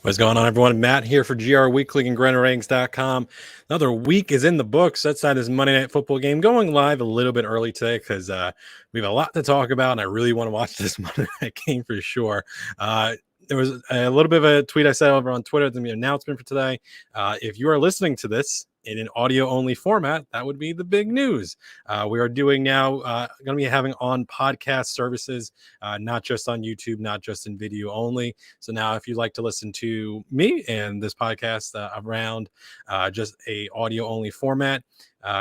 What's going on, everyone? Matt here for GR Weekly and GridironRatings.com. Another week is in the books. That side is Monday Night Football game going live a little bit early today because we have a lot to talk about, and I really want to watch this Monday Night game for sure. There was a little bit of a tweet I said over on Twitter, the announcement for today. If you are listening to this in an audio-only format, that would be the big news. We are doing now, going to be having on podcast services, not just on YouTube, not just in video only. So now if you'd like to listen to me and this podcast around just a audio-only format,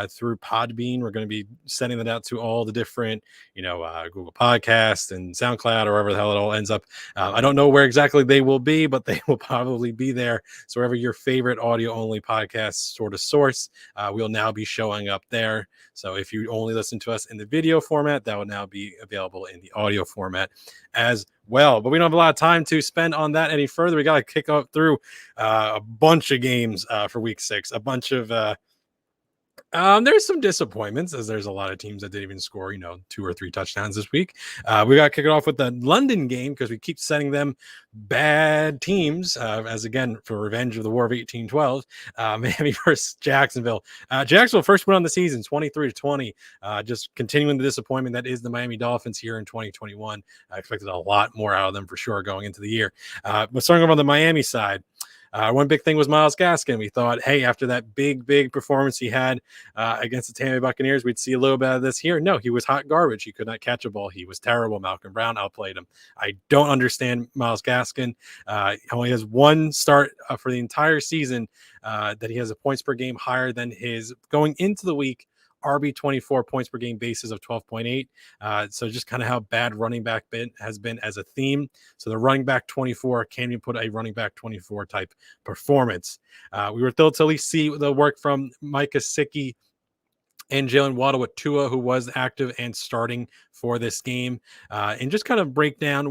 through Podbean, we're going to be sending that out to all the different, Google Podcasts and SoundCloud or wherever the hell it all ends up. I don't know where exactly they will be, but they will probably be there. So wherever your favorite audio-only podcast sort of source, we'll now be showing up there. So if you only listen to us in the video format, that will now be available in the audio format as well. But we don't have a lot of time to spend on that any further. We got to kick up through a bunch of games for week 6, a bunch of there's some disappointments, as there's a lot of teams that didn't even score, 2 or 3 touchdowns this week. We got to kick it off with the London game because we keep setting them bad teams, as again, for revenge of the War of 1812. Miami versus Jacksonville. Jacksonville first win on the season, 23-20. Just continuing the disappointment that is the Miami Dolphins here in 2021. I expected a lot more out of them for sure going into the year. But starting over on the Miami side, one big thing was Myles Gaskin. We thought, hey, after that big performance he had against the Tampa Bay Buccaneers, we'd see a little bit of this here. No, he was hot garbage. He could not catch a ball. He was terrible. Malcolm Brown outplayed him. I don't understand Myles Gaskin. He only has one start for the entire season that he has a points per game higher than his going into the week RB24 points per game basis of 12.8. So just kind of how bad running back has been as a theme. So the running back 24 can you put a running back 24 type performance. We were thrilled to at least see the work from Mike Gesicki and Jalen Waddle with Tua, who was active and starting for this game, and just kind of break down I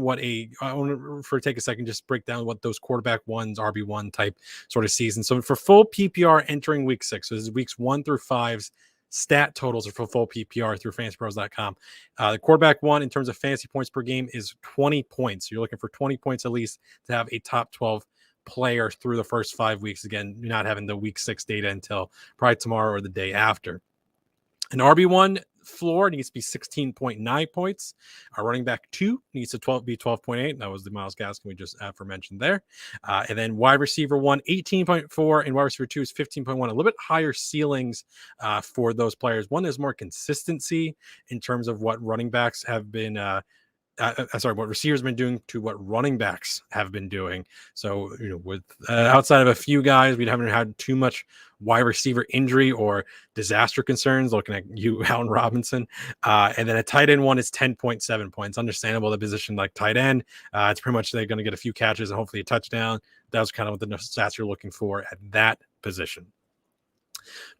want to take a second, just break down what those quarterback ones, RB1 type sort of season. So for full PPR entering week 6, so this is weeks 1 through 5's stat totals are for full PPR through fantasypros.com. The quarterback one in terms of fantasy points per game is 20 points. So you're looking for 20 points at least to have a top 12 player through the first 5 weeks. Again, you're not having the week 6 data until probably tomorrow or the day after. An RB1 floor needs to be 16.9 points. Our running back 2 needs to be 12.8. That was the Myles Gaskin we just aforementioned there. And then wide receiver 1, 18.4, and wide receiver 2 is 15.1. A little bit higher ceilings for those players. One is more consistency in terms of what running backs have been what receivers have been doing to what running backs have been doing. So, with outside of a few guys, we haven't had too much wide receiver injury or disaster concerns. Looking at you, Allen Robinson, and then a tight end one is 10.7 points. Understandable, the position like tight end, it's pretty much they're going to get a few catches and hopefully a touchdown. That was kind of what the stats you're looking for at that position.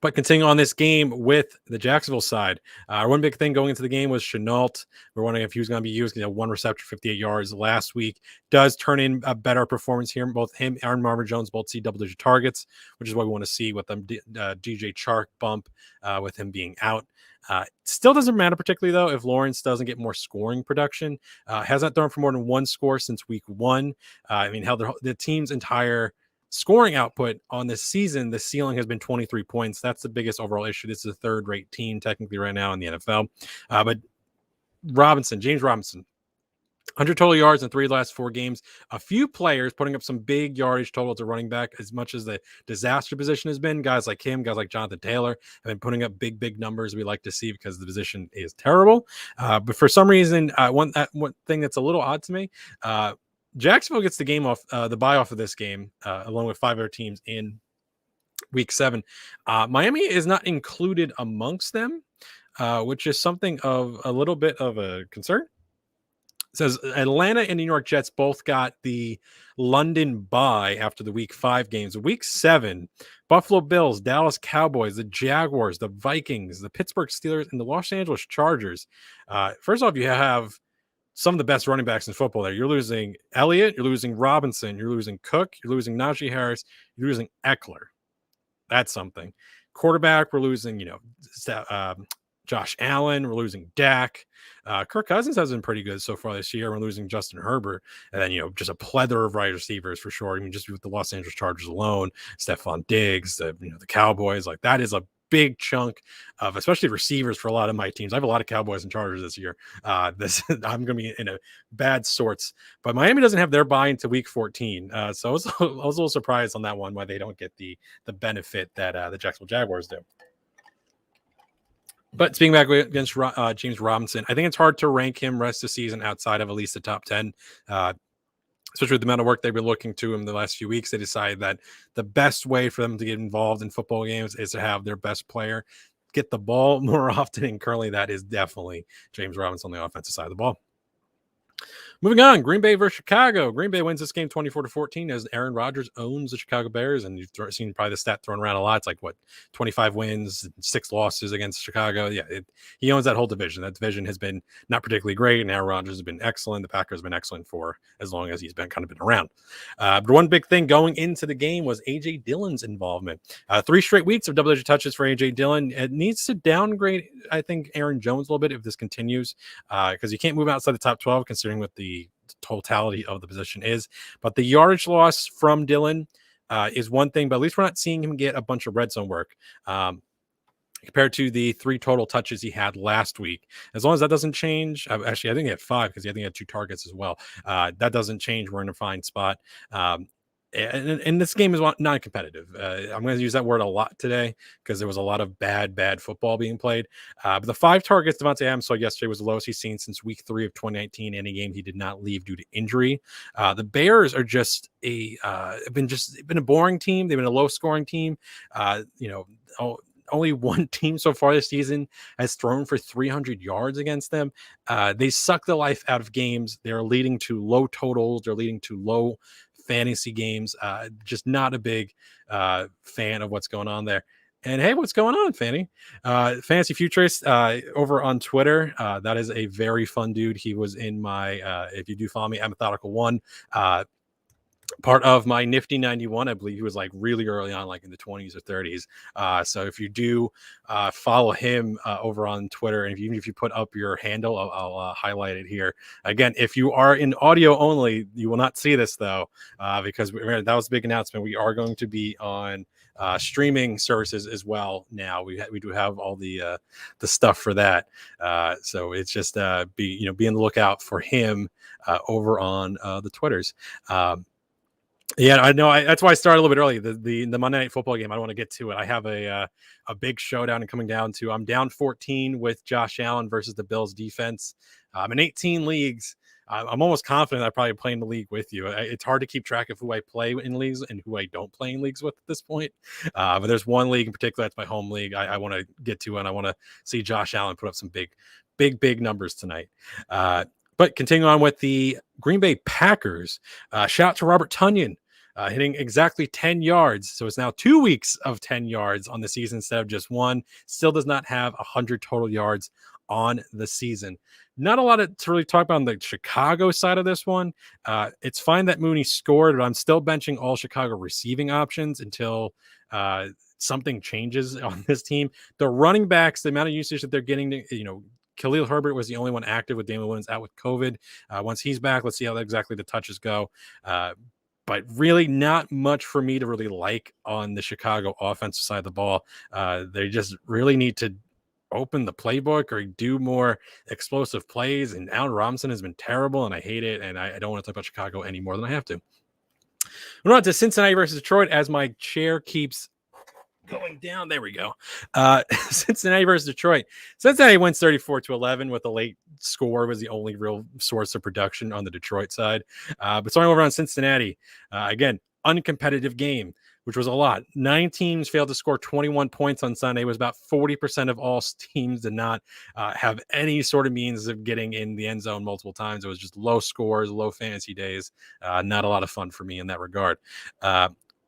But continuing on this game with the Jacksonville side, one big thing going into the game was Shenault. We're wondering if he was going to be used. 1 reception, 58 yards last week. Does turn in a better performance here. Both him and Marvin Jones both see double-digit targets, which is what we want to see with them. DJ Chark bump with him being out. Still doesn't matter particularly, though, if Lawrence doesn't get more scoring production. Hasn't thrown for more than 1 score since week 1. The team's entire scoring output on this season, the ceiling has been 23 points. That's the biggest overall issue. This is a third-rate team technically right now in the NFL. But James Robinson, 100 total yards in 3 of the last 4 games. A few players putting up some big yardage total to running back, as much as the disaster position has been. Guys like him, guys like Jonathan Taylor have been putting up big numbers we like to see because the position is terrible. But for some reason, one thing that's a little odd to me, Jacksonville gets the game off, the bye off of this game, along with 5 other teams in week 7. Miami is not included amongst them, which is something of a little bit of a concern. It says Atlanta and New York Jets both got the London bye after the week 5 games. Week 7, Buffalo Bills, Dallas Cowboys, the Jaguars, the Vikings, the Pittsburgh Steelers, and the Los Angeles Chargers. First off, you have some of the best running backs in football there. You're losing Elliott, you're losing Robinson, you're losing Cook, you're losing Najee Harris, you're losing Eckler. That's something. Quarterback, we're losing, Josh Allen. We're losing Dak. Kirk Cousins has been pretty good so far this year. We're losing Justin Herbert. And then, just a plethora of wide receivers for sure. I mean, just with the Los Angeles Chargers alone, Stephon Diggs, the Cowboys, like that is a big chunk of especially receivers for a lot of my teams. I have a lot of Cowboys and Chargers this year. I'm going to be in a bad sorts, but Miami doesn't have their bye into week 14. So I was a little surprised on that one, why they don't get the benefit that the Jacksonville Jaguars do. But speaking back against James Robinson, I think it's hard to rank him rest of the season outside of at least the top 10. Especially with the amount of work they've been looking to him the last few weeks. They decided that the best way for them to get involved in football games is to have their best player get the ball more often. And currently that is definitely James Robinson on the offensive side of the ball. Moving on, Green Bay versus Chicago. Green Bay wins this game 24-14 as Aaron Rodgers owns the Chicago Bears. And you've seen probably the stat thrown around a lot. It's like, 25 wins, 6 losses against Chicago. Yeah, he owns that whole division. That division has been not particularly great, and Aaron Rodgers has been excellent. The Packers have been excellent for as long as he's been around. But one big thing going into the game was A.J. Dillon's involvement. 3 straight weeks of double-digit touches for A.J. Dillon. It needs to downgrade, I think, Aaron Jones a little bit if this continues, because you can't move outside the top 12 considering what the totality of the position is. But the yardage loss from Dillon is one thing, but at least we're not seeing him get a bunch of red zone work compared to the 3 total touches he had last week. As long as that doesn't change, actually, I think he had 5 because I think he had 2 targets as well. That doesn't change. We're in a fine spot. And this game is not competitive. I'm going to use that word a lot today because there was a lot of bad football being played. But the 5 targets Devontae Adams saw yesterday was the lowest he's seen since week 3 of 2019. Any game he did not leave due to injury. The Bears are just been a boring team. They've been a low scoring team. Only one team so far this season has thrown for 300 yards against them. They suck the life out of games. They're leading to low totals. They're leading to low fantasy games. Just not a big fan of what's going on there. And hey, what's going on, Fanny? Fantasy Futurist over on Twitter. That is a very fun dude. He was in my, if you do follow me, at Methodical One, part of my Nifty 91. I believe he was like really early on, like in the 20s or 30s. So if you do follow him over on Twitter, and even if you put up your handle, I'll highlight it here. Again, if you are in audio only, you will not see this though, because that was a big announcement. We are going to be on streaming services as well now. We do have all the stuff for that. So it's just be on the lookout for him over on the Twitters. Yeah, I know. That's why I started a little bit early. The Monday Night Football game. I don't want to get to it. I have a big showdown coming down to. I'm down 14 with Josh Allen versus the Bills defense. I'm in 18 leagues. I'm almost confident I probably play in the league with you. It's hard to keep track of who I play in leagues and who I don't play in leagues with at this point. But there's one league in particular. That's my home league. I want to get to, and I want to see Josh Allen put up some big numbers tonight. But continuing on with the Green Bay Packers, shout out to Robert Tonyan. Hitting exactly 10 yards. So it's now 2 weeks of 10 yards on the season instead of just 1. Still does not have 100 total yards on the season. Not a lot to really talk about on the Chicago side of this one. It's fine that Mooney scored, but I'm still benching all Chicago receiving options until something changes on this team. The running backs, the amount of usage that they're getting, Khalil Herbert was the only one active with Damian Williams out with COVID. Once he's back, let's see how exactly the touches go. But really not much for me to really like on the Chicago offensive side of the ball. They just really need to open the playbook or do more explosive plays. And Allen Robinson has been terrible, and I hate it. And I don't want to talk about Chicago any more than I have to. We're on to Cincinnati versus Detroit as my chair keeps going down. There we go. Cincinnati versus Detroit. Cincinnati wins 34-11 with a late score was the only real source of production on the Detroit side. But starting over on Cincinnati, again, uncompetitive game, which was a lot. 9 teams failed to score 21 points on Sunday. It was about 40% of all teams did not have any sort of means of getting in the end zone multiple times. It was just low scores, low fantasy days. Not a lot of fun for me in that regard.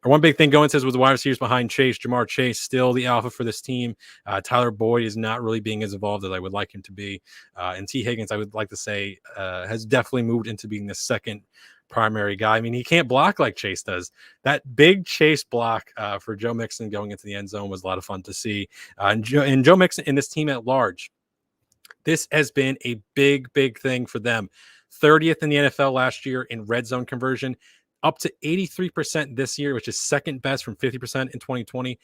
One big thing going says with the wide receivers behind Chase, Jamar Chase still the alpha for this team. Tyler Boyd is not really being as involved as I would like him to be. And T. Higgins, I would like to say, has definitely moved into being the second primary guy. I mean, he can't block like Chase does. That big Chase block for Joe Mixon going into the end zone was a lot of fun to see. And Joe Mixon and this team at large, This has been a big, big thing for them. 30th in the NFL last year in red zone conversion, up to 83% this year, which is second best from 50% in 2020.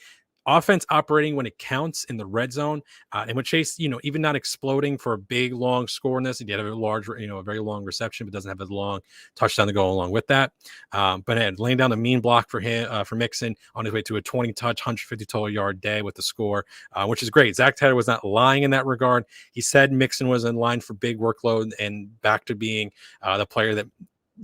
Offense operating when it counts in the red zone, and with Chase, even not exploding for a big long score in this, he had a large, a very long reception, but doesn't have a long touchdown to go along with that. But laying down a mean block for him for Mixon on his way to a 20-touch, 150 total yard day with the score, which is great. Zach Taylor was not lying in that regard. He said Mixon was in line for big workload and back to being the player that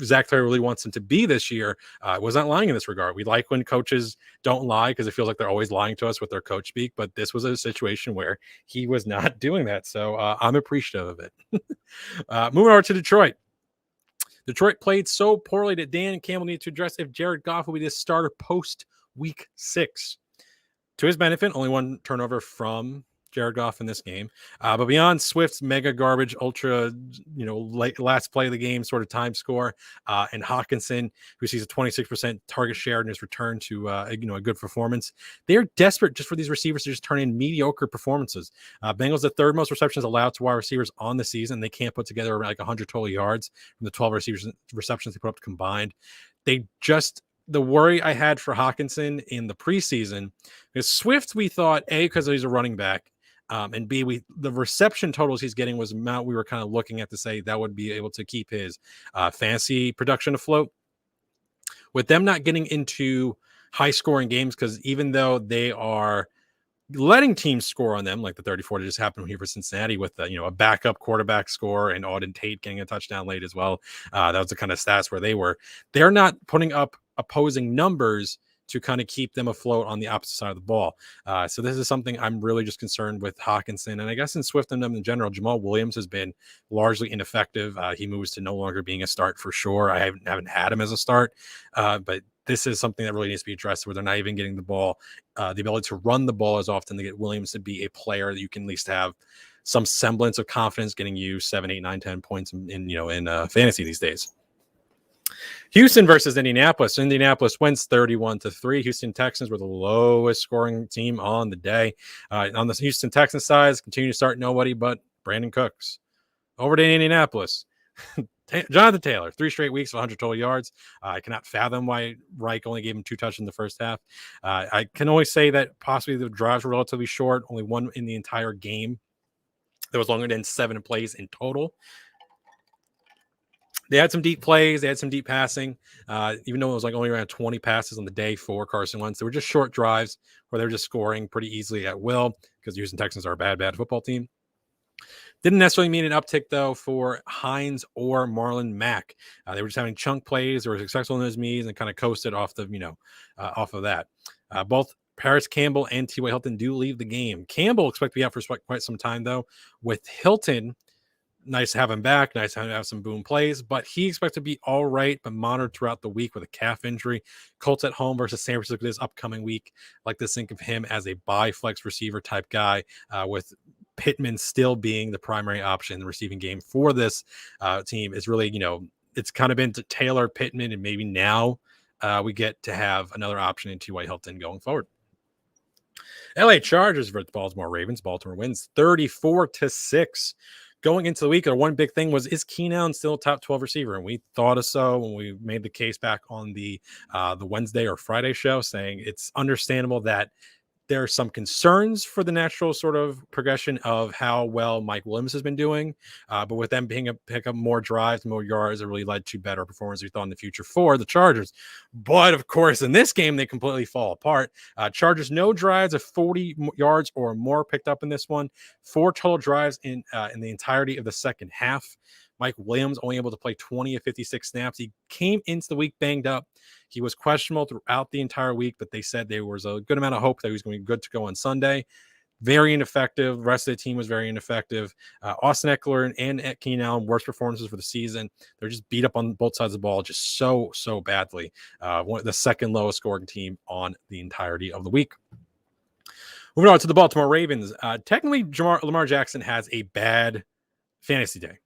Zach Taylor really wants him to be this year. Was not lying in this regard. We like when coaches don't lie because it feels like they're always lying to us with their coach speak, but this was a situation where he was not doing that. So I'm appreciative of it. Moving over to Detroit. Detroit played so poorly that Dan Campbell needed to address if Jared Goff will be the starter post week 6. To his benefit, only one turnover from Jared Goff in this game. But beyond Swift's mega garbage, ultra, last play of the game sort of time score, and Hawkinson, who sees a 26% target share in his return to, a good performance, they are desperate just for these receivers to just turn in mediocre performances. Bengals, the third most receptions allowed to wide receivers on the season. They can't put together like 100 total yards from the 12 receptions they put up combined. The worry I had for Hawkinson in the preseason is Swift, we thought, A, because he's a running back, and B, the reception totals he's getting was amount we were kind of looking at to say that would be able to keep his fantasy production afloat. With them not getting into high-scoring games, because even though they are letting teams score on them, like the 34 that just happened here for Cincinnati with a backup quarterback score and Auden Tate getting a touchdown late as well. That was the kind of stats where they're not putting up opposing numbers to kind of keep them afloat on the opposite side of the ball. So this is something I'm really just concerned with Hawkinson. And I guess in Swift and them in general, Jamal Williams has been largely ineffective. He moves to no longer being a start for sure. I haven't had him as a start, but this is something that really needs to be addressed where they're not even getting the ball, the ability to run the ball as often to get Williams to be a player that you can at least have some semblance of confidence getting you 7, 8, 9, 10 points in fantasy these days. Houston versus Indianapolis. Indianapolis wins 31-3. Houston Texans were the lowest scoring team on the day. On the Houston Texans side, continue to start nobody but Brandon Cooks. Over to Indianapolis. Jonathan Taylor, 3 straight weeks of 100 total yards. I cannot fathom why Reich only gave him 2 touches in the first half. I can only say that possibly the drives were relatively short, only one in the entire game that was longer than 7 plays in total. They had some deep plays. They had some deep passing, even though it was like only around 20 passes on the day for Carson Wentz. They were just short drives where they were just scoring pretty easily at will because the Houston Texans are a bad football team. Didn't necessarily mean an uptick, though, for Hines or Marlon Mack. They were just having chunk plays. They were successful in those meets and kind of coasted off off of that. Both Paris Campbell and T.Y. Hilton do leave the game. Campbell expect to be out for quite some time, though. With Hilton, nice to have him back. Nice to have some boom plays, but he expects to be all right, but monitored throughout the week with a calf injury. Colts at home versus San Francisco this upcoming week. Like to think of him as a buy flex receiver type guy, with Pittman still being the primary option in the receiving game for this team. Is really, it's kind of been to Taylor, Pittman, and maybe now we get to have another option in T.Y. Hilton going forward. LA Chargers versus Baltimore Ravens. Baltimore wins 34-6. Going into the week, our one big thing was, is Keenan still a top 12 receiver? And we thought of so when we made the case back on the Wednesday or Friday show, saying it's understandable that there are some concerns for the natural sort of progression of how well Mike Williams has been doing. But with them being pick up more drives, more yards, it really led to better performance we thought in the future for the Chargers. But of course, in this game, they completely fall apart. Chargers, no drives of 40 yards or more picked up in this one. 4 total drives in the entirety of the second half. Mike Williams only able to play 20 of 56 snaps. He came into the week banged up. He was questionable throughout the entire week, but they said there was a good amount of hope that he was going to be good to go on Sunday. Very ineffective. The rest of the team was very ineffective. Austin Eckler and Keenan Allen, worst performances for the season. They're just beat up on both sides of the ball just so badly. The second lowest scoring team on the entirety of the week. Moving on to the Baltimore Ravens. Technically, Lamar Jackson has a bad fantasy day.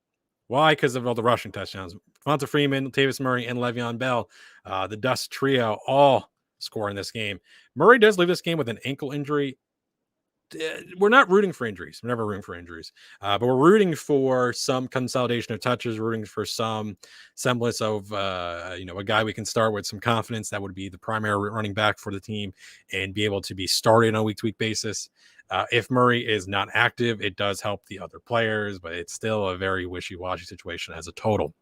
Why? Because of all the rushing touchdowns. Devonta Freeman, Latavius Murray, and Le'Veon Bell, the Dust Trio, all score in this game. Murray does leave this game with an ankle injury. we're not rooting for injuries. We're never rooting for injuries, but we're rooting for some consolidation of touches, rooting for some semblance of, a guy we can start with some confidence that would be the primary running back for the team and be able to be started on a week-to-week basis. If Murray is not active, it does help the other players, but it's still a very wishy-washy situation as a total.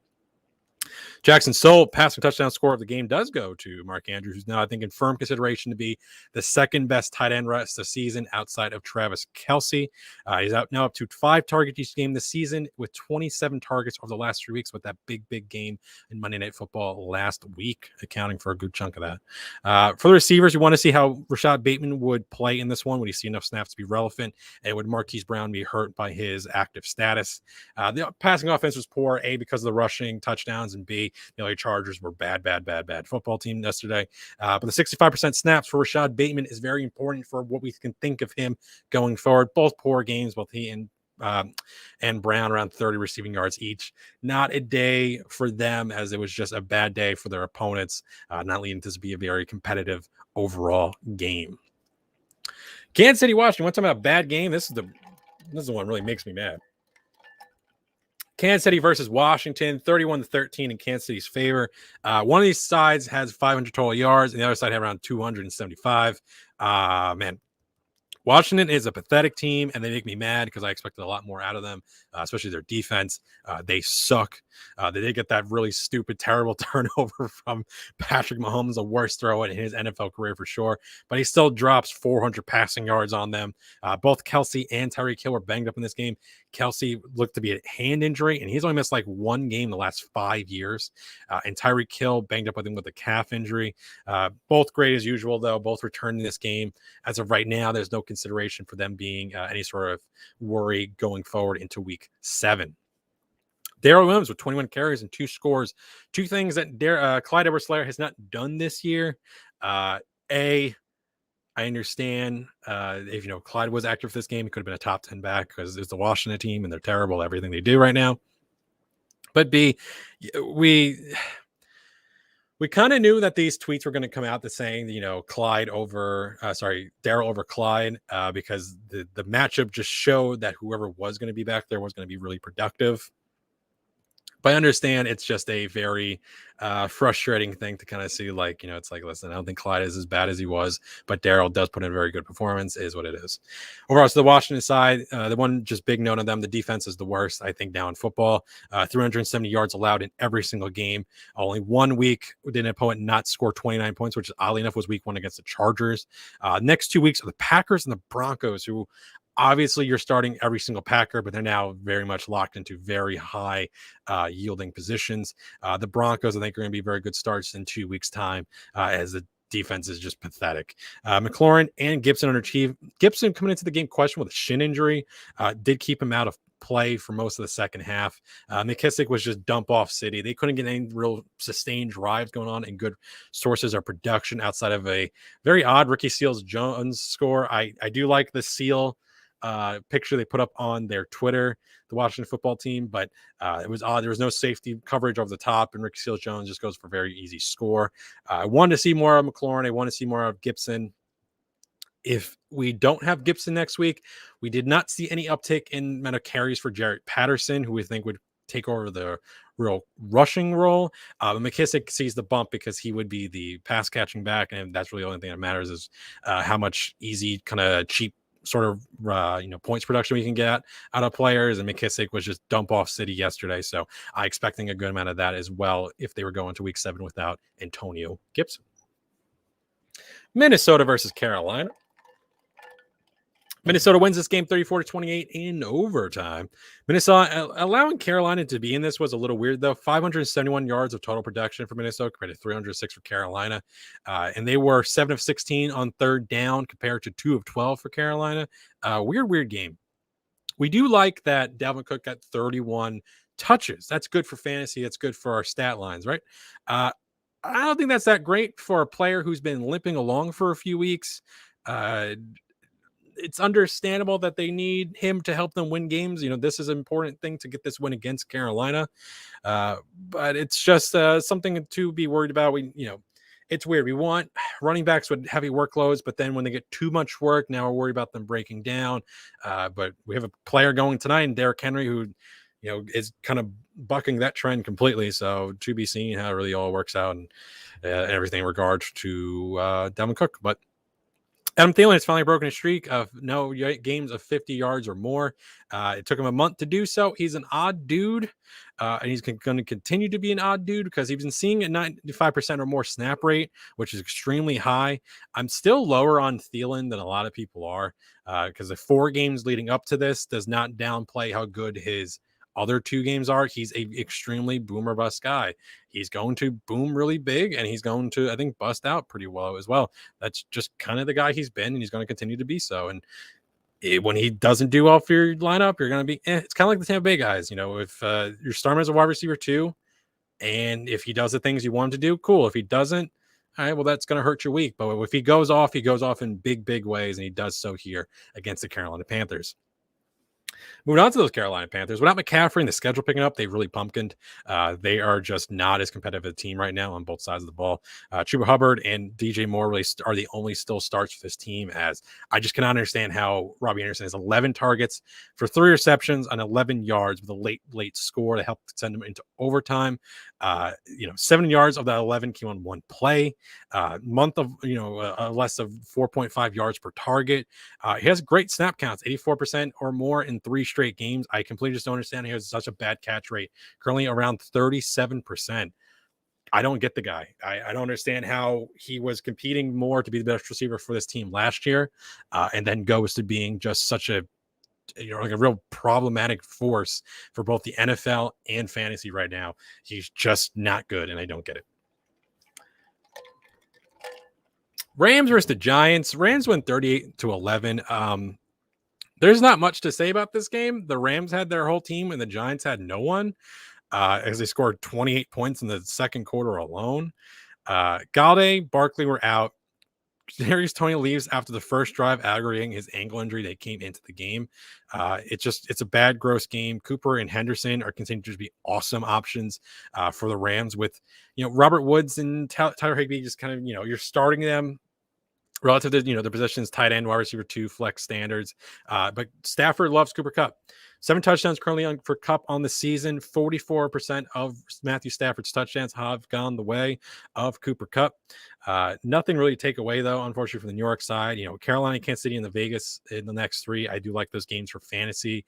Jackson's sole passing touchdown score of the game does go to Mark Andrews, who's now, I think, in firm consideration to be the second best tight end rest of the season outside of Travis Kelce. He's now up to 5 targets each game this season with 27 targets over the last 3 weeks with that big game in Monday Night Football last week, accounting for a good chunk of that. For the receivers, you want to see how Rashad Bateman would play in this one. Would he see enough snaps to be relevant? And would Marquise Brown be hurt by his active status? The passing offense was poor, A, because of the rushing touchdowns, and B, the LA Chargers were bad football team yesterday. But the 65% snaps for Rashad Bateman is very important for what we can think of him going forward. Both poor games, both he and Brown, around 30 receiving yards each. Not a day for them, as it was just a bad day for their opponents, not leading to this be a very competitive overall game. Kansas City, Washington. One time about a bad game. This is the one that really makes me mad. Kansas City versus Washington, 31-13 in Kansas City's favor. One of these sides has 500 total yards, and the other side had around 275. Man, Washington is a pathetic team, and they make me mad because I expected a lot more out of them, especially their defense. They suck. They did get that really stupid, terrible turnover from Patrick Mahomes, the worst throw in his NFL career for sure, but he still drops 400 passing yards on them. Both Kelce and Tyreek Hill were banged up in this game. Kelce looked to be a hand injury, and he's only missed like one game the last 5 years. And Tyreek Hill banged up with him with a calf injury. Both great as usual, though. Both returned in this game. As of right now, there's no consideration for them being any sort of worry going forward into week 7. Darrell Williams with 21 carries and 2 scores. 2 things that Clyde Edwards-Helaire has not done this year. I understand if Clyde was active for this game, he could have been a top 10 back because it's the Washington team and they're terrible at everything they do right now. But B, we kind of knew that these tweets were going to come out that saying, Darrell over Clyde, because the matchup just showed that whoever was going to be back there was going to be really productive. But I understand it's just a very frustrating thing to kind of see, it's like, listen, I don't think Clyde is as bad as he was, but Darrell does put in a very good performance, is what it is. Overall, so the Washington side, the one just big note on them, the defense is the worst, I think, now in football. 370 yards allowed in every single game. Only 1 week did an opponent not score 29 points, which oddly enough was week 1 against the Chargers. Next 2 weeks are the Packers and the Broncos, who obviously you're starting every single Packer, but they're now very much locked into very high yielding positions. The Broncos, I think, are going to be very good starts in 2 weeks' time, as the defense is just pathetic. McLaurin and Gibson underachieved. Gibson coming into the game questionable with a shin injury, did keep him out of play for most of the second half. McKissick was just dump off city. They couldn't get any real sustained drives going on and good sources of production outside of a very odd Ricky Seals-Jones score. I do like the Seal picture they put up on their Twitter, the Washington football team, but it was odd. There was no safety coverage over the top, and Ricky Seals-Jones just goes for a very easy score. I wanted to see more of McLaurin. I want to see more of Gibson. If we don't have Gibson next week, we did not see any uptick in amount of carries for Jarrett Patterson, who we think would take over the real rushing role. McKissick sees the bump because he would be the pass catching back, and that's really the only thing that matters is how much easy, kind of cheap sort of points production we can get out of players. And McKissick was just dump off city yesterday, so I'm expecting a good amount of that as well if they were going to week 7 without Antonio Gibson. Minnesota versus Carolina. Minnesota wins this game 34-28 in overtime. Minnesota allowing Carolina to be in this was a little weird, though. 571 yards of total production for Minnesota compared to 306 for Carolina. And they were 7 of 16 on third down compared to 2 of 12 for Carolina. Weird game. We do like that Dalvin Cook got 31 touches. That's good for fantasy. That's good for our stat lines, right? I don't think that's that great for a player who's been limping along for a few weeks. It's understandable that they need him to help them win games. This is an important thing to get this win against Carolina. But it's just something to be worried about. it's weird. We want running backs with heavy workloads, but then when they get too much work, now we're worried about them breaking down. But we have a player going tonight, and Derrick Henry, who is kind of bucking that trend completely. So to be seen how it really all works out and everything in regards to Dalvin Cook. But Adam Thielen has finally broken a streak of no games of 50 yards or more. It took him a month to do so. He's an odd dude, and he's going to continue to be an odd dude because he's been seeing a 95% or more snap rate, which is extremely high. I'm still lower on Thielen than a lot of people are because the 4 games leading up to this does not downplay how good his other 2 games are. He's a extremely boomer bust guy. He's going to boom really big, and he's going to, I think, bust out pretty well as well. That's just kind of the guy he's been, and he's going to continue to be so. And when he doesn't do well for your lineup, you're going to be, it's kind of like the Tampa Bay guys. If you're starting as a wide receiver too, and if he does the things you want him to do, cool. If he doesn't, all right, well, that's going to hurt your week. But if he goes off in big, big ways, and he does so here against the Carolina Panthers. Moving on to those Carolina Panthers, without McCaffrey and the schedule picking up, they've really pumpkined. They are just not as competitive a team right now on both sides of the ball. Chuba Hubbard and DJ Moore really are the only still starts for this team, as I just cannot understand how Robbie Anderson has 11 targets for 3 receptions on 11 yards with a late score to help send them into overtime. 7 yards of that 11 came on 1 play. Month of less of 4.5 yards per target. He has great snap counts, 84% or more in 3 straight games. I completely just don't understand he has such a bad catch rate, currently around 37%. I don't get the guy. I don't understand how he was competing more to be the best receiver for this team last year, and then goes to being just such a like a real problematic force for both the NFL and fantasy right now. He's just not good, and I don't get it. Rams versus the Giants. Rams win 38-11. There's not much to say about this game. The Rams had their whole team, and the Giants had no one, as they scored 28 points in the second quarter alone. Galladay, Barkley were out. Tonyan leaves after the first drive, aggravating his ankle injury that came into the game. It's a bad, gross game. Cooper and Henderson are continuing to be awesome options for the Rams, with Robert Woods and Tyler Higbee just kind of you're starting them relative to the positions, tight end, wide receiver 2, flex standards. But Stafford loves Cooper Kupp. 7 touchdowns currently for Kupp on the season. 44% of Matthew Stafford's touchdowns have gone the way of Cooper Kupp. Nothing really to take away, though, unfortunately, from the New York side. Carolina, Kansas City, and the Vegas in the next 3. I do like those games for fantasy.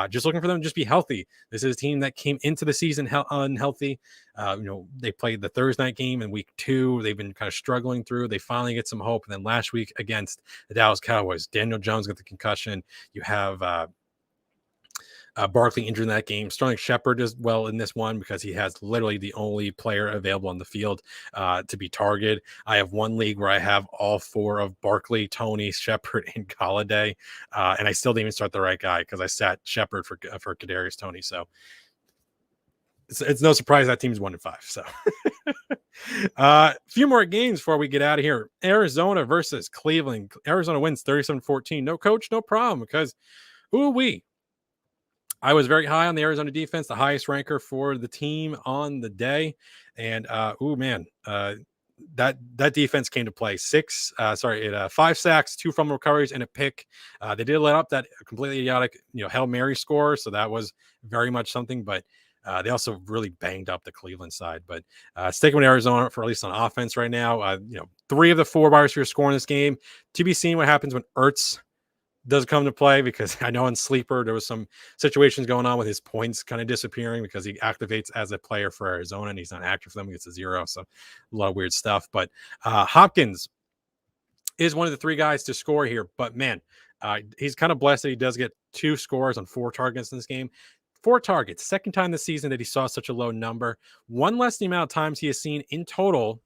Just looking for them to just be healthy. This is a team that came into the season unhealthy. They played the Thursday night game in week 2. They've been kind of struggling through. They finally get some hope. And then last week against the Dallas Cowboys, Daniel Jones got the concussion. You have Barkley injured in that game. Sterling Shepard as well in this one because he has literally the only player available on the field to be targeted. I have one league where I have all 4 of Barkley, Tony, Shepard, and Galladay, and I still didn't even start the right guy because I sat Shepard for Kadarius Toney. So it's no surprise that team's 1-5. So a few more games before we get out of here. Arizona versus Cleveland. Arizona wins 37-14. No coach, no problem, because I was very high on the Arizona defense, the highest ranker for the team on the day. And that defense came to play. 5 sacks, 2 fumble recoveries, and a pick. They did let up that completely idiotic, Hail Mary score. So that was very much something, but they also really banged up the Cleveland side. But sticking with Arizona for at least on offense right now, 3 of the 4 wide receivers score in this game. To be seen what happens when Ertz does come to play, because I know in Sleeper there was some situations going on with his points kind of disappearing because he activates as a player for Arizona and he's not active for them. He gets a 0. So a lot of weird stuff. But Hopkins is one of the 3 guys to score here. But man, he's kind of blessed that he does get 2 scores on 4 targets in this game. 4 targets, second time this season that he saw such a low number. One less the amount of times he has seen in total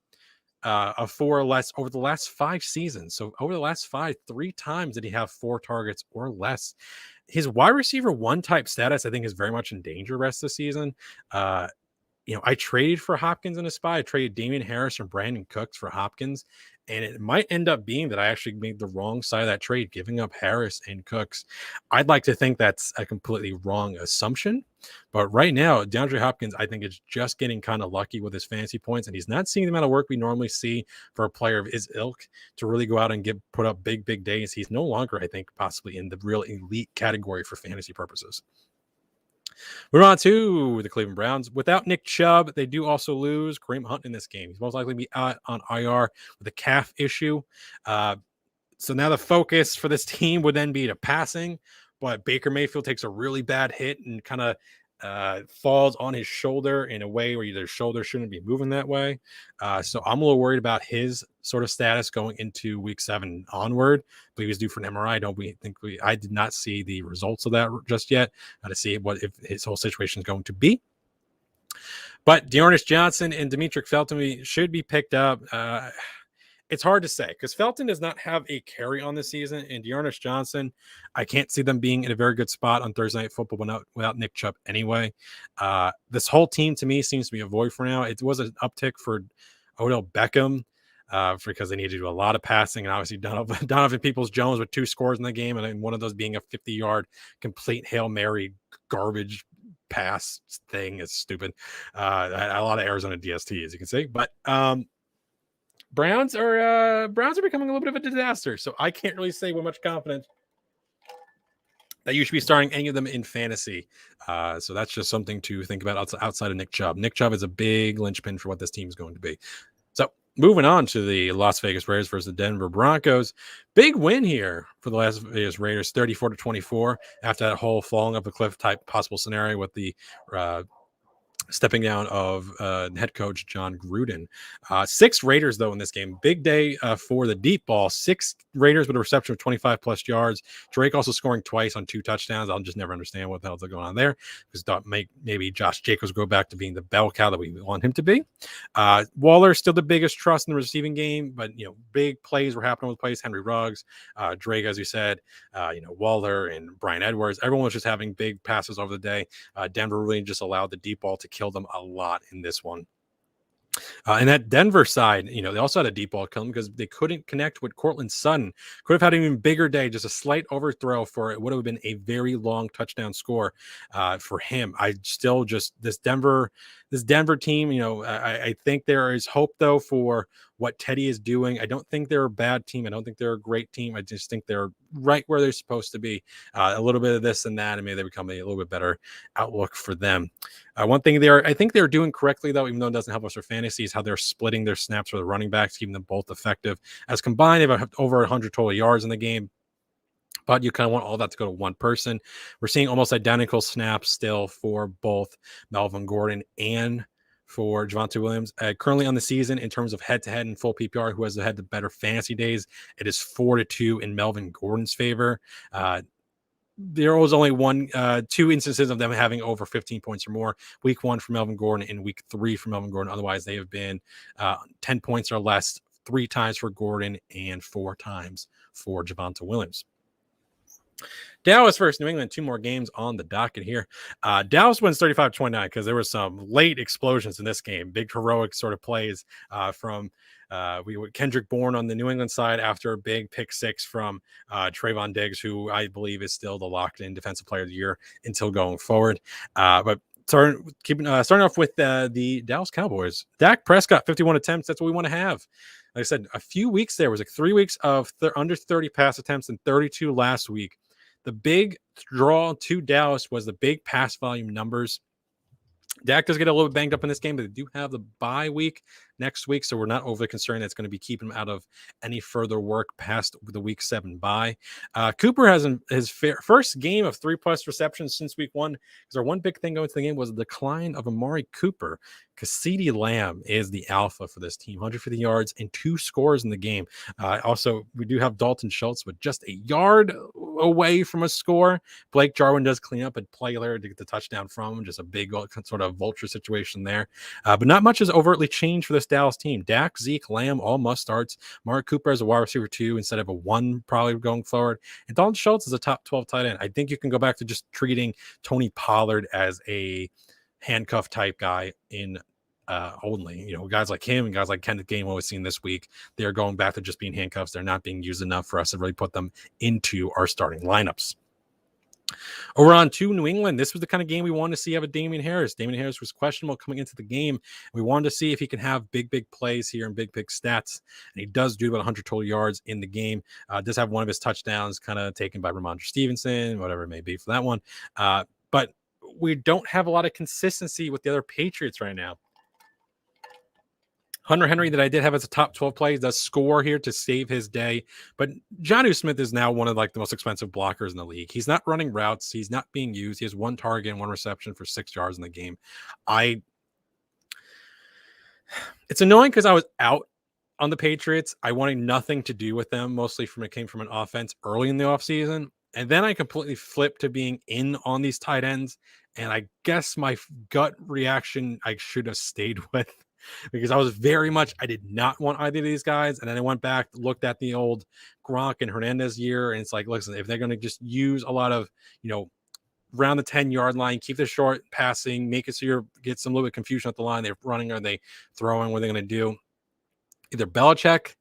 of 4 or less over the last 5 seasons. So over the last 5, 3 times did he have 4 targets or less. His wide receiver 1 type status, I think, is very much in danger rest of the season. I traded for Hopkins in a spot. I traded Damian Harris and Brandon Cooks for Hopkins. And it might end up being that I actually made the wrong side of that trade, giving up Harris and Cooks. I'd like to think that's a completely wrong assumption. But right now, DeAndre Hopkins, I think, is just getting kind of lucky with his fantasy points, and he's not seeing the amount of work we normally see for a player of his ilk to really go out and put up big days. He's no longer, I think, possibly in the real elite category for fantasy purposes. We're on to the Cleveland Browns. Without Nick Chubb, they do also lose Kareem Hunt in this game. He's most likely to be out on IR with a calf issue. So now the focus for this team would then be to passing, but Baker Mayfield takes a really bad hit and kind of falls on his shoulder in a way where their shoulder shouldn't be moving that way. So I'm a little worried about his sort of status going into week 7 onward. I believe he's due for an MRI. I did not see the results of that just yet to see if his whole situation is going to be. But Dearness Johnson and Demetric Felton should be picked up. It's hard to say because Felton does not have a carry on this season, and Dearness Johnson, I can't see them being in a very good spot on Thursday Night Football without Nick Chubb anyway. This whole team to me seems to be a void for now. It was an uptick for Odell Beckham because they need to do a lot of passing, and obviously Donovan Peoples-Jones with 2 scores in the game, and then one of those being a 50-yard complete Hail Mary garbage pass thing is stupid. A lot of errors on a DST, as you can see, but Browns are becoming a little bit of a disaster. So I can't really say with much confidence that you should be starting any of them in fantasy. So that's just something to think about outside of Nick Chubb. Nick Chubb is a big linchpin for what this team is going to be. So moving on to the Las Vegas Raiders versus the Denver Broncos. Big win here for the Las Vegas Raiders, 34-24, after that whole falling up a cliff type possible scenario with the stepping down of head coach John Gruden. 6 Raiders, though, in this game. Big day for the deep ball. 6 Raiders with a reception of 25-plus yards. Drake also scoring twice on 2 touchdowns. I'll just never understand what the hell's going on there, because maybe Josh Jacobs go back to being the bell cow that we want him to be. Waller still the biggest trust in the receiving game, but big plays were happening with plays. Henry Ruggs, Drake, as you said, Waller and Brian Edwards. Everyone was just having big passes over the day. Denver really just allowed the deep ball to kill them a lot in this one. And that Denver side, they also had a deep ball kill them because they couldn't connect with Cortland Sutton. Could have had an even bigger day, just a slight overthrow for it would have been a very long touchdown score for him. I still just this Denver team, I think there is hope though for what Teddy is doing. I don't think they're a bad team. I don't think they're a great team. I just think they're right where they're supposed to be. A little bit of this and that, and maybe they become a little bit better outlook for them. One thing I think they're doing correctly, though, even though it doesn't help us for fantasy, is how they're splitting their snaps for the running backs, keeping them both effective. As combined, they have over 100 total yards in the game. But you kind of want all that to go to one person. We're seeing almost identical snaps still for both Melvin Gordon and for Javonte Williams. Currently on the season, in terms of head-to-head and full PPR, who has had the better fantasy days, it is 4-2 in Melvin Gordon's favor. There was only 2 instances of them having over 15 points or more. Week 1 for Melvin Gordon and week 3 for Melvin Gordon. Otherwise, they have been 10 points or less 3 times for Gordon and 4 times for Javonte Williams. Dallas versus New England, 2 more games on the docket here. Dallas wins 35-29 because there were some late explosions in this game. Big heroic sort of plays from Kendrick Bourne on the New England side after a big pick 6 from Trayvon Diggs, who I believe is still the locked-in defensive player of the year until going forward. But starting off with the Dallas Cowboys, Dak Prescott, 51 attempts. That's what we want to have. Like I said, a few weeks there was 3 weeks of under 30 pass attempts and 32 last week. The big draw to Dallas was the big pass volume numbers. Dak does get a little bit banged up in this game, but they do have the bye week next week, so we're not overly concerned that's going to be keeping him out of any further work past the week 7 bye. Cooper has his first game of 3+ receptions since week 1. Because our one big thing going to the game was the decline of Amari Cooper. Because CeeDee Lamb is the alpha for this team, 150 yards and 2 scores in the game. Also, we do have Dalton Schultz with just a yard away from a score. Blake Jarwin does clean up and play there to get the touchdown from him. Just a big sort of vulture situation there. But not much has overtly changed for this Dallas team. Dak, Zeke, Lamb, all must starts. Mark Cooper as a wide receiver 2 instead of a 1 probably going forward. And Dalton Schultz is a top 12 tight end. I think you can go back to just treating Tony Pollard as a handcuff type guy in only. Guys like him and guys like Kenneth Gainwell we've seen this week, they're going back to just being handcuffs. They're not being used enough for us to really put them into our starting lineups. Over on to New England, this was the kind of game we wanted to see out of Damian Harris. Damian Harris was questionable coming into the game. We wanted to see if he can have big plays here and big stats. And he does do about 100 total yards in the game. Does have one of his touchdowns kind of taken by Ramondre Stevenson, whatever it may be for that one. But we don't have a lot of consistency with the other Patriots right now. Hunter Henry, that I did have as a top 12 play, does score here to save his day. But Jonnu Smith is now one of the most expensive blockers in the league. He's not running routes. He's not being used. He has 1 target and 1 reception for 6 yards in the game. It's annoying because I was out on the Patriots. I wanted nothing to do with them, mostly from it came from an offense early in the offseason. And then I completely flipped to being in on these tight ends. And I guess my gut reaction I should have stayed with, because I did not want either of these guys. And then I went back, looked at the old Gronk and Hernandez year. And it's like, listen, if they're going to just use a lot of, around the 10-yard line, keep the short passing, make it so you get some little bit of confusion at the line. They're running, are they throwing, what are they going to do? Either Belichick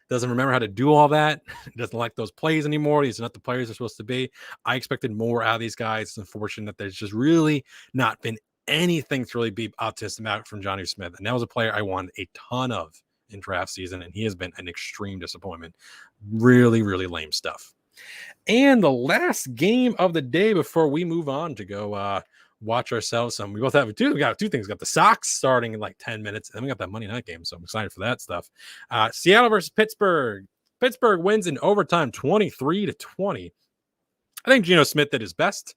doesn't remember how to do all that. He doesn't like those plays anymore. These are not the players they're supposed to be. I expected more out of these guys. It's unfortunate that there's just really not been anything to really be optimistic about from Jonnu Smith. And that was a player I wanted a ton of in draft season, and he has been an extreme disappointment. Really, really lame stuff. And the last game of the day before we move on to go watch ourselves some. We both have we got 2 things. We got the Sox starting in like 10 minutes, and then we got that Monday night game. So I'm excited for that stuff. Seattle versus Pittsburgh. Pittsburgh wins in overtime 23-20. I think Geno Smith did his best.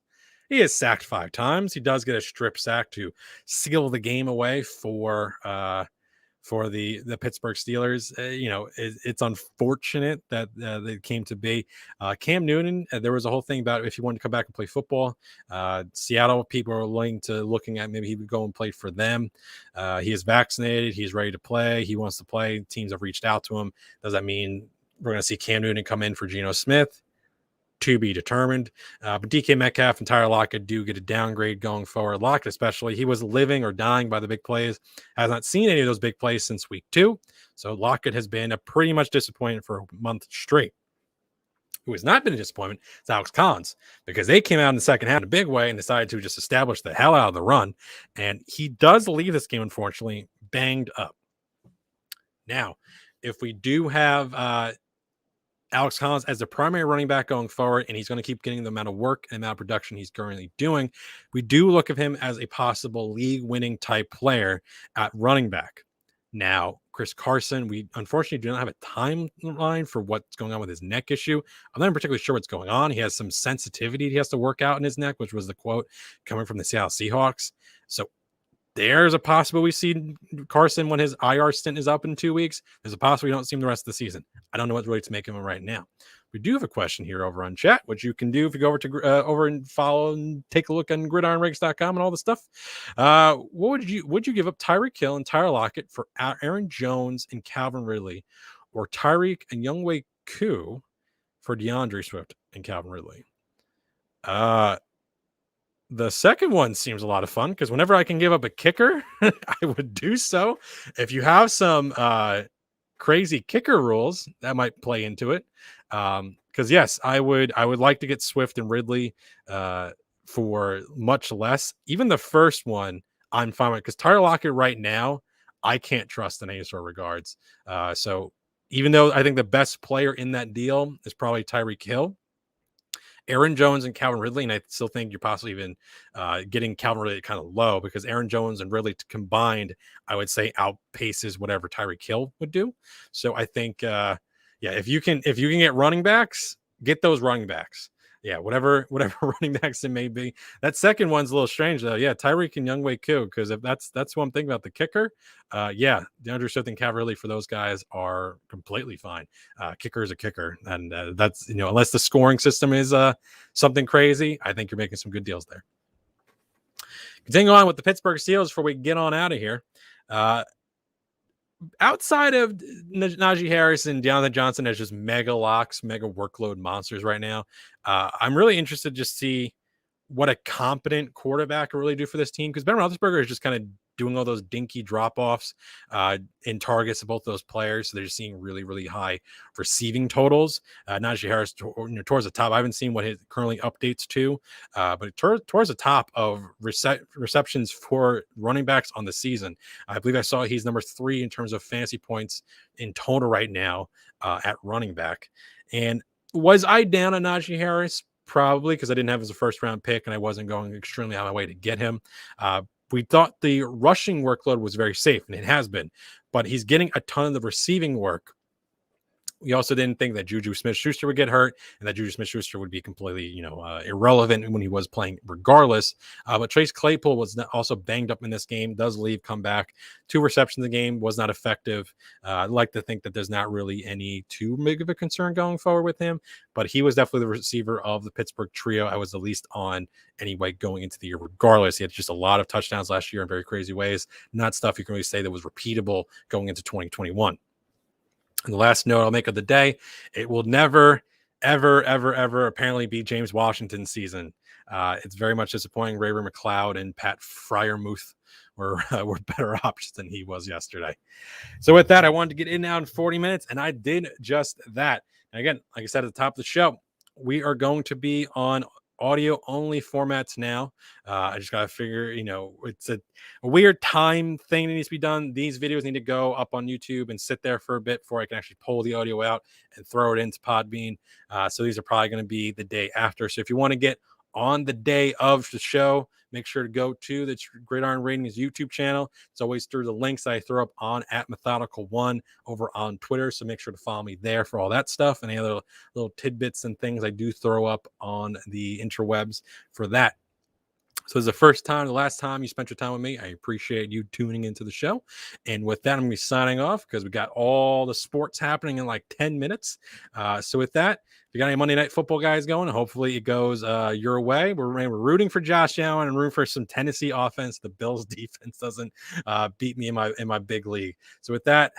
He is sacked 5 times. He does get a strip sack to seal the game away for the Pittsburgh Steelers. It's unfortunate that they came to be. Cam Newton, there was a whole thing about if he wanted to come back and play football. Seattle people are looking at maybe he would go and play for them. He is vaccinated. He's ready to play. He wants to play. Teams have reached out to him. Does that mean we're going to see Cam Newton come in for Geno Smith? To be determined. But DK Metcalf and Tyler Lockett do get a downgrade going forward. Lockett especially, he was living or dying by the big plays. Has not seen any of those big plays since week 2. So Lockett has been a pretty much disappointment for a month straight. Who has not been a disappointment is Alex Collins, because they came out in the second half in a big way and decided to just establish the hell out of the run. And he does leave this game, unfortunately, banged up. Now, if we do have Alex Collins as the primary running back going forward, and he's going to keep getting the amount of work and amount of production he's currently doing, we do look at him as a possible league-winning type player at running back. Now, Chris Carson, we unfortunately do not have a timeline for what's going on with his neck issue. I'm not particularly sure what's going on. He has some sensitivity he has to work out in his neck, which was the quote coming from the Seattle Seahawks. So there's a possibility we see Carson when his IR stint is up in 2 weeks. There's a possibility we don't see him the rest of the season. I don't know what really to make of him right now. We do have a question here over on chat, which you can do if you go over to over and follow and take a look on gridironratings.com and all the stuff. Would you give up Tyreek Hill and Tyler Lockett for Aaron Jones and Calvin Ridley, or Tyreek and Younghoe Koo for DAndre Swift and Calvin Ridley? The second one seems a lot of fun, because whenever I can give up a kicker, I would do so. If you have some crazy kicker rules, that might play into it. Because yes, I would like to get Swift and Ridley for much less. Even the first one, I'm fine with, because Tyler Lockett right now, I can't trust in any sort of regards. So even though I think the best player in that deal is probably Tyreek Hill, Aaron Jones and Calvin Ridley, and I still think you're possibly even getting Calvin Ridley kind of low, because Aaron Jones and Ridley combined, I would say, outpaces whatever Tyreek Hill would do. So I think, if you can get running backs, get those running backs. Yeah, whatever running backs it may be. That second one's a little strange though. Yeah, Tyreek and Younghoe Koo, because if that's what I'm thinking about the kicker. DeAndre Swift and Calvin Ridley for those guys are completely fine. Kicker is a kicker, and that's unless the scoring system is something crazy, I think you're making some good deals there. Continuing on with the Pittsburgh Steelers before we get on out of here. Outside of Najee Harris and Deontay Johnson as just mega locks, mega workload monsters right now, I'm really interested to see what a competent quarterback can really do for this team, because Ben Roethlisberger is just kind of doing all those dinky drop-offs in targets of both those players. So they're just seeing really, really high receiving totals. Najee Harris towards the top. I haven't seen what his currently updates to, but towards the top of receptions for running backs on the season. I believe I saw he's number 3 in terms of fantasy points in total right now at running back. And was I down on Najee Harris? Probably, because I didn't have his first round pick and I wasn't going extremely on my way to get him. We thought the rushing workload was very safe, and it has been, but he's getting a ton of the receiving work. We also didn't think that Juju Smith-Schuster would get hurt and that Juju Smith-Schuster would be completely, irrelevant when he was playing regardless. But Chase Claypool was also banged up in this game, does leave, come back. 2 receptions in the game, was not effective. I'd like to think that there's not really any too big of a concern going forward with him, but he was definitely the receiver of the Pittsburgh trio I was the least on anyway going into the year regardless. He had just a lot of touchdowns last year in very crazy ways. Not stuff you can really say that was repeatable going into 2021. And the last note I'll make of the day, it will never, ever, ever, ever apparently be James Washington's season. It's very much disappointing. Ray McLeod and Pat Fryermuth were better options than he was yesterday. So with that, I wanted to get in now in 40 minutes, and I did just that. And again, like I said at the top of the show, we are going to be on audio only formats now. I just got to figure, it's a weird time thing that needs to be done. These videos need to go up on YouTube and sit there for a bit before I can actually pull the audio out and throw it into Podbean. So these are probably going to be the day after. So if you want to get on the day of the show, make sure to go to the Gridiron Ratings YouTube channel. It's always through the links that I throw up on @Methodical1 over on Twitter. So make sure to follow me there for all that stuff and any other little tidbits and things I do throw up on the interwebs for that. So it's the last time you spent your time with me. I appreciate you tuning into the show. And with that, I'm going to be signing off because we got all the sports happening in like 10 minutes. So with that, if you got any Monday Night Football guys going, hopefully it goes your way. We're rooting for Josh Allen and rooting for some Tennessee offense. The Bills defense doesn't beat me in my big league. So with that,